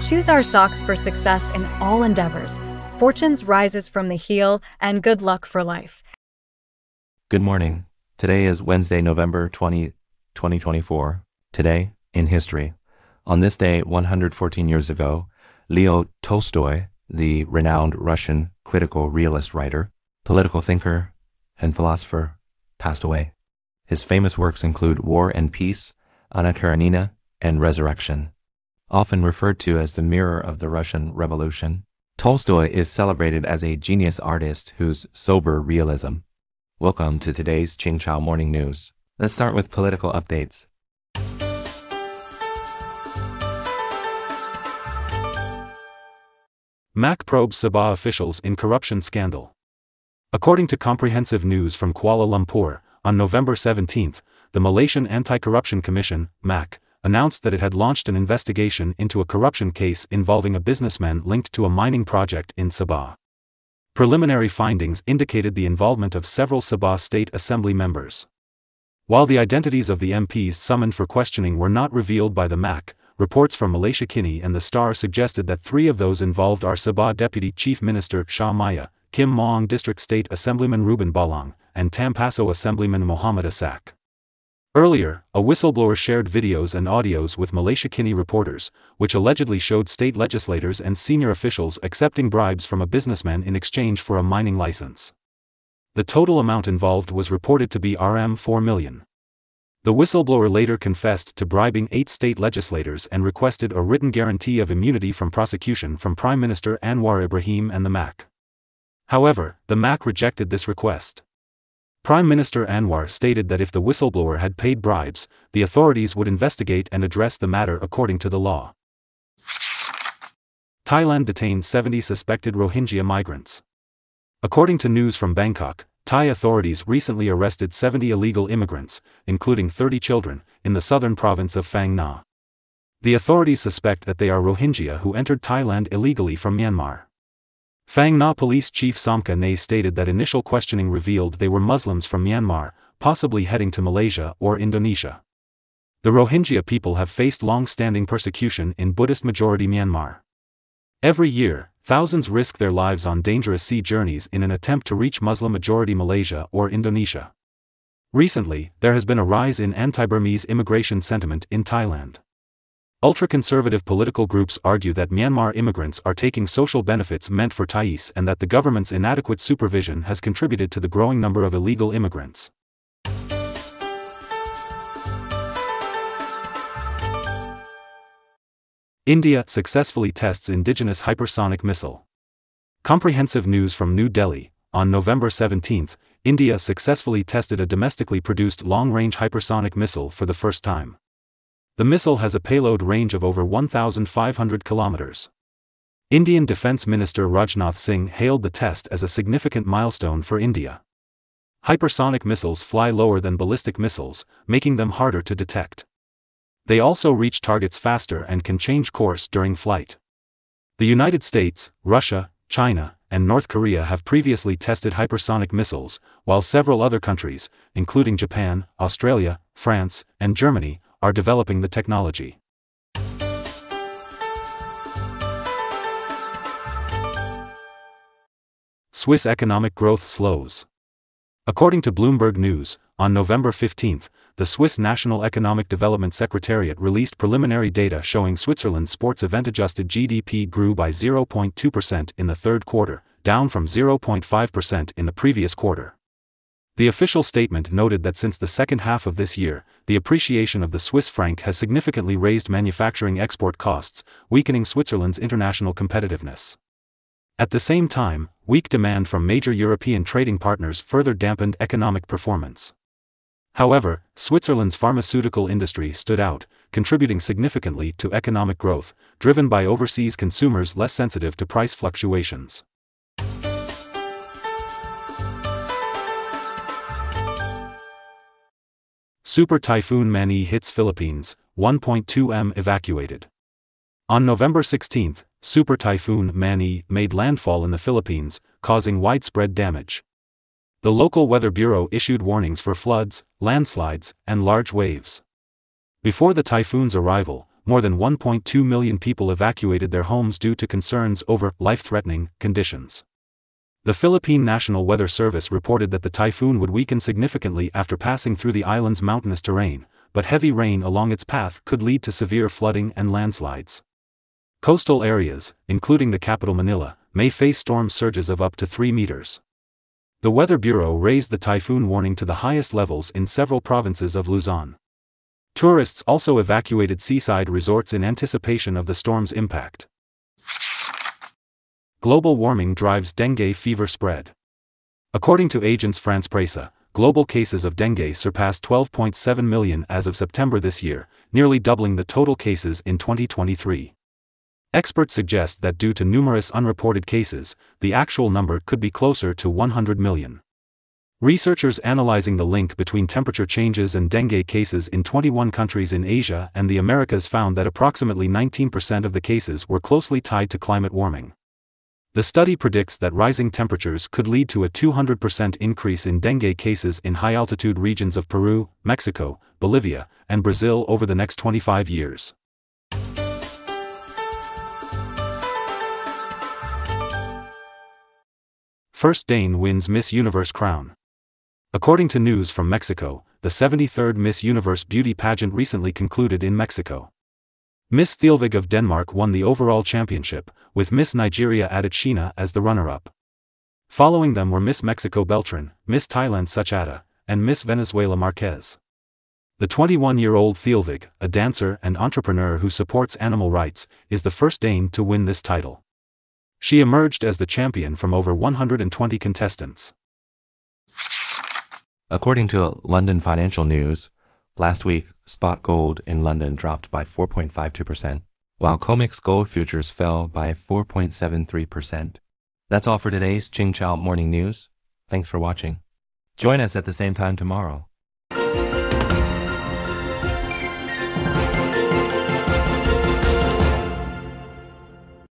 choose our socks for success in all endeavors. Fortunes rises from the heel, and good luck for life. Good morning. Today is Wednesday, November 20, 2024. Today, in history. On this day, 114 years ago, Leo Tolstoy, the renowned Russian critical realist writer, political thinker, and philosopher, passed away. His famous works include War and Peace, Anna Karenina, and Resurrection. Often referred to as the mirror of the Russian Revolution, Tolstoy is celebrated as a genius artist whose sober realism. Welcome to today's Qingchao Morning News. Let's start with political updates. MAC probes Sabah officials in corruption scandal. According to comprehensive news from Kuala Lumpur, on November 17, the Malaysian Anti-Corruption Commission, MAC, announced that it had launched an investigation into a corruption case involving a businessman linked to a mining project in Sabah. Preliminary findings indicated the involvement of several Sabah State Assembly members. While the identities of the MPs summoned for questioning were not revealed by the MAC, reports from Malaysia Kini and the Star suggested that 3 of those involved are Sabah Deputy Chief Minister Shah Maya, Kim Maung District State Assemblyman Ruben Balang, and Tampaso Assemblyman Muhammad Asak. Earlier, a whistleblower shared videos and audios with Malaysia Kini reporters, which allegedly showed state legislators and senior officials accepting bribes from a businessman in exchange for a mining license. The total amount involved was reported to be RM4 million. The whistleblower later confessed to bribing 8 state legislators and requested a written guarantee of immunity from prosecution from Prime Minister Anwar Ibrahim and the MAC. However, the MAC rejected this request. Prime Minister Anwar stated that if the whistleblower had paid bribes, the authorities would investigate and address the matter according to the law. Thailand detains 70 suspected Rohingya migrants. According to news from Bangkok, Thai authorities recently arrested 70 illegal immigrants, including 30 children, in the southern province of Phang Nga. The authorities suspect that they are Rohingya who entered Thailand illegally from Myanmar. Phang Nga Police Chief Somka Nay stated that initial questioning revealed they were Muslims from Myanmar, possibly heading to Malaysia or Indonesia. The Rohingya people have faced long-standing persecution in Buddhist-majority Myanmar. Every year, thousands risk their lives on dangerous sea journeys in an attempt to reach Muslim-majority Malaysia or Indonesia. Recently, there has been a rise in anti-Burmese immigration sentiment in Thailand. Ultra-conservative political groups argue that Myanmar immigrants are taking social benefits meant for Thais and that the government's inadequate supervision has contributed to the growing number of illegal immigrants. India successfully tests Indigenous Hypersonic missile. Comprehensive news from New Delhi. On November 17, India successfully tested a domestically produced long-range hypersonic missile for the first time. The missile has a payload range of over 1,500 kilometers. Indian Defence Minister Rajnath Singh hailed the test as a significant milestone for India. Hypersonic missiles fly lower than ballistic missiles, making them harder to detect. They also reach targets faster and can change course during flight. The United States, Russia, China, and North Korea have previously tested hypersonic missiles, while several other countries, including Japan, Australia, France, and Germany, are developing the technology. Swiss economic growth slows. According to Bloomberg News, on November 15, the Swiss National Economic Development Secretariat released preliminary data showing Switzerland's sports event-adjusted GDP grew by 0.2% in the third quarter, down from 0.5% in the previous quarter. The official statement noted that since the second half of this year, the appreciation of the Swiss franc has significantly raised manufacturing export costs, weakening Switzerland's international competitiveness. At the same time, weak demand from major European trading partners further dampened economic performance. However, Switzerland's pharmaceutical industry stood out, contributing significantly to economic growth, driven by overseas consumers less sensitive to price fluctuations. Super Typhoon Manny hits Philippines, 1.2 m evacuated. On November 16, Super Typhoon Manny made landfall in the Philippines, causing widespread damage. The local weather bureau issued warnings for floods, landslides, and large waves. Before the typhoon's arrival, more than 1.2 million people evacuated their homes due to concerns over life-threatening conditions. The Philippine National Weather Service reported that the typhoon would weaken significantly after passing through the island's mountainous terrain, but heavy rain along its path could lead to severe flooding and landslides. Coastal areas, including the capital Manila, may face storm surges of up to 3 meters. The Weather Bureau raised the typhoon warning to the highest levels in several provinces of Luzon. Tourists also evacuated seaside resorts in anticipation of the storm's impact. Global warming drives dengue fever spread. According to Agence France-Presse, global cases of dengue surpassed 12.7 million as of September this year, nearly doubling the total cases in 2023. Experts suggest that due to numerous unreported cases, the actual number could be closer to 100 million. Researchers analyzing the link between temperature changes and dengue cases in 21 countries in Asia and the Americas found that approximately 19% of the cases were closely tied to climate warming. The study predicts that rising temperatures could lead to a 200% increase in dengue cases in high-altitude regions of Peru, Mexico, Bolivia, and Brazil over the next 25 years. First Dane wins Miss Universe crown. According to news from Mexico, the 73rd Miss Universe beauty pageant recently concluded in Mexico. Miss Thelvig of Denmark won the overall championship, with Miss Nigeria Adetshina as the runner-up. Following them were Miss Mexico Beltran, Miss Thailand Suchata, and Miss Venezuela Marquez. The 21-year-old Thelvig, a dancer and entrepreneur who supports animal rights, is the first Dane to win this title. She emerged as the champion from over 120 contestants. According to London Financial News, last week, spot gold in London dropped by 4.52%, while COMEX gold futures fell by 4.73%. That's all for today's Qingchao Morning News. Thanks for watching. Join us at the same time tomorrow.